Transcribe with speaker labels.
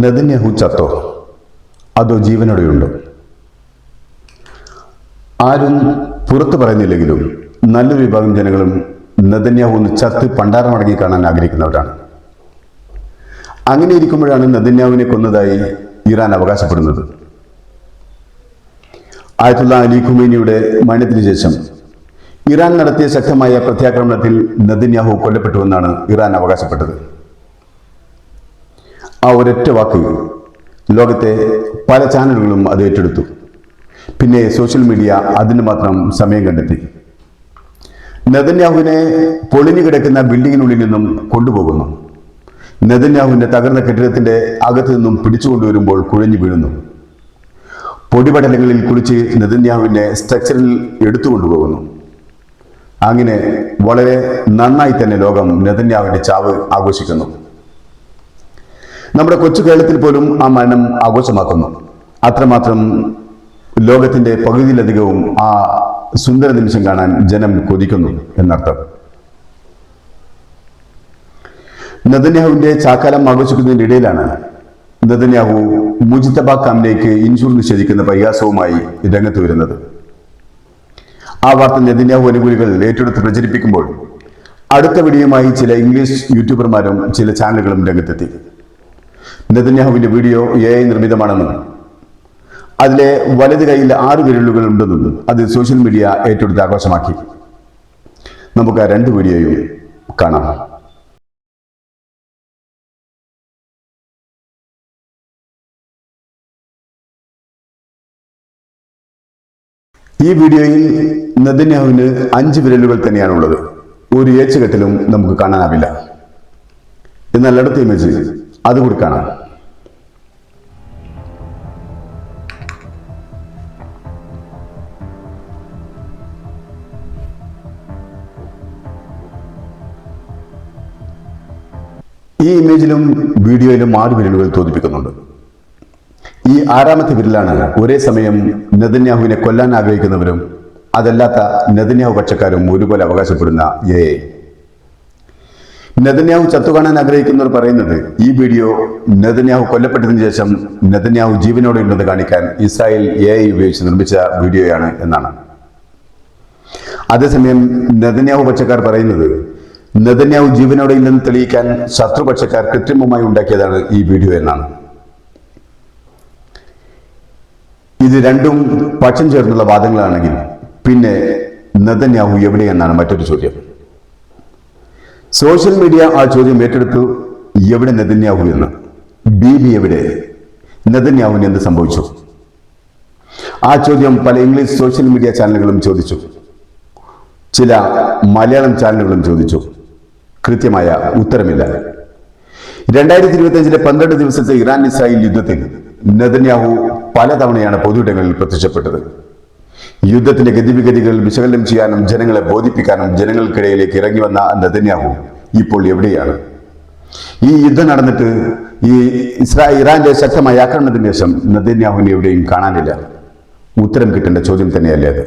Speaker 1: Netanyahu ചത്തോ അതോ ജീവനോടെയുണ്ടോ? ആരും പുറത്തു പറയുന്നില്ലെങ്കിലും നല്ലൊരു വിഭാഗം ജനങ്ങളും നെതന്യാഹു ഒന്ന് ചത്ത് പണ്ടാരമടങ്ങി കാണാൻ ആഗ്രഹിക്കുന്നവരാണ്. അങ്ങനെ ഇരിക്കുമ്പോഴാണ് നെതന്യാഹുവിനെ കൊന്നതായി ഇറാൻ അവകാശപ്പെടുന്നത്. ആയത്തുള്ള അലി ഖുമൈനിയുടെ മരണത്തിന് ശേഷം ഇറാൻ നടത്തിയ ശക്തമായ പ്രത്യാക്രമണത്തിൽ നെതന്യാഹു കൊല്ലപ്പെട്ടുവെന്നാണ് ഇറാൻ അവകാശപ്പെട്ടത്. ആ ഒരൊറ്റ വാക്ക് ലോകത്തെ പല ചാനലുകളും അത് ഏറ്റെടുത്തു. പിന്നെ സോഷ്യൽ മീഡിയ അതിന് മാത്രം സമയം കണ്ടെത്തി. നെതന്യാഹുവിനെ പൊളിഞ്ഞു കിടക്കുന്ന ബിൽഡിങ്ങിനുള്ളിൽ നിന്നും കൊണ്ടുപോകുന്നു. നെതന്യാഹുവിന്റെ തകർന്ന കെട്ടിടത്തിന്റെ അകത്തു നിന്നും പിടിച്ചുകൊണ്ടുവരുമ്പോൾ കുഴഞ്ഞു വീഴുന്നു. പൊടിപടലങ്ങളിൽ കുളിച്ച് നെതന്യാഹുവിനെ സ്ട്രക്ചറിൽ എടുത്തുകൊണ്ടുപോകുന്നു. അങ്ങനെ വളരെ നന്നായി തന്നെ ലോകം നെതന്യാഹുവിന്റെ ചാവ് ആഘോഷിക്കുന്നു. നമ്മുടെ കൊച്ചു കേരളത്തിൽ പോലും ആ മരണം ആഘോഷമാക്കുന്നു. അത്രമാത്രം ലോകത്തിന്റെ പകുതിയിലധികവും ആ സുന്ദര നിമിഷം കാണാൻ ജനം കൊതിക്കുന്നു എന്നർത്ഥം. നെതന്യാഹുവിന്റെ ചാക്കാലം ആഘോഷിക്കുന്നതിന്റെ ഇടയിലാണ് നെതന്യാഹു മുജ്തബ കാമിലേക്ക് ഇൻഷൂർ നിഷേധിക്കുന്ന പരിഹാസവുമായി രംഗത്ത് വരുന്നത്. ആ വാർത്ത നെതന്യാഹു അനുകൂലികൾ ഏറ്റെടുത്ത് പ്രചരിപ്പിക്കുമ്പോൾ അടുത്ത വീഡിയോയുമായി ചില ഇംഗ്ലീഷ് യൂട്യൂബർമാരും ചില ചാനലുകളും രംഗത്തെത്തി. നെതന്യാഹുവിന്റെ വീഡിയോ AI നിർമ്മിതമാണെന്നും അതിലെ വലത് കൈയിൽ 6 വിരലുകൾ ഉണ്ടെന്നും അത് സോഷ്യൽ മീഡിയ ഏറ്റെടുത്ത് ആഘോഷമാക്കി. നമുക്ക് ആ 2 വീഡിയോയും കാണാം. ഈ വീഡിയോയിൽ നെതന്യാഹുവിന് 5 വിരലുകൾ തന്നെയാണുള്ളത്. ഒരു ഏച്ചുകെട്ടിലും നമുക്ക് കാണാനാവില്ല. എന്നാൽ അടുത്ത ഇമേജ് അതുകൂടി കാണാം. ഈ ഇമേജിലും വീഡിയോയിലും 6 വിരലുകൾ തോന്നിപ്പിക്കുന്നുണ്ട്. ഈ 6ാമത്തെ വിരലാണ് ഒരേ സമയം നെതന്യാഹുവിനെ കൊല്ലാൻ ആഗ്രഹിക്കുന്നവരും അതല്ലാത്ത നെതന്യാഹു പക്ഷക്കാരും ഒരുപോലെ അവകാശപ്പെടുന്ന AI. നെതന്യാഹു ചത്തുകാണാൻ ആഗ്രഹിക്കുന്നവർ പറയുന്നത് ഈ വീഡിയോ നെതന്യാഹു കൊല്ലപ്പെട്ടതിന് ശേഷം നെതന്യാഹു ജീവനോടെ ഉണ്ടെന്ന് കാണിക്കാൻ ഇസ്രായേൽ AI ഉപയോഗിച്ച് നിർമ്മിച്ച വീഡിയോയാണ് എന്നാണ്. അതേസമയം നെതന്യാഹു പക്ഷക്കാർ പറയുന്നത് നെതന്യാഹു ജീവനോടെ ഇല്ലെന്ന് തെളിയിക്കാൻ ശത്രുപക്ഷക്കാർ കൃത്രിമമായി ഉണ്ടാക്കിയതാണ് ഈ വീഡിയോ എന്നാണ്. ഇത് രണ്ടും പക്ഷം ചേർന്നുള്ള വാദങ്ങളാണെങ്കിൽ പിന്നെ നെതന്യാഹു എവിടെയെന്നാണ് മറ്റൊരു ചോദ്യം. സോഷ്യൽ മീഡിയ ആ ചോദ്യം ഏറ്റെടുത്തു. എവിടെ നെതന്യാഹു എന്ന്? ബീബി എവിടെ? നെതന്യാഹുവിന് എന്ത് സംഭവിച്ചു? ആ ചോദ്യം പല ഇംഗ്ലീഷ് സോഷ്യൽ മീഡിയ ചാനലുകളും ചോദിച്ചു. ചില മലയാളം ചാനലുകളും ചോദിച്ചു. കൃത്യമായ ഉത്തരമില്ല. 2025 12 ദിവസത്തെ ഇറാൻ ഇസ്രായേൽ യുദ്ധത്തിൽ നെതന്യാഹു പലതവണയാണ് പൊതുയിടങ്ങളിൽ പ്രത്യക്ഷപ്പെട്ടത്. യുദ്ധത്തിന്റെ ഗതിവിഗതികൾ വിശകലനം ചെയ്യാനും ജനങ്ങളെ ബോധിപ്പിക്കാനും ജനങ്ങൾക്കിടയിലേക്ക് ഇറങ്ങി വന്ന നെതന്യാഹു ഇപ്പോൾ എവിടെയാണ്? ഈ യുദ്ധം നടന്നിട്ട് ഈ ഇറാന്റെ ശക്തമായ ആക്രമണത്തിന് ശേഷം നെതന്യാഹുവിനെ എവിടെയും കാണാനില്ല. ഉത്തരം കിട്ടേണ്ട ചോദ്യം തന്നെയല്ലേ അത്?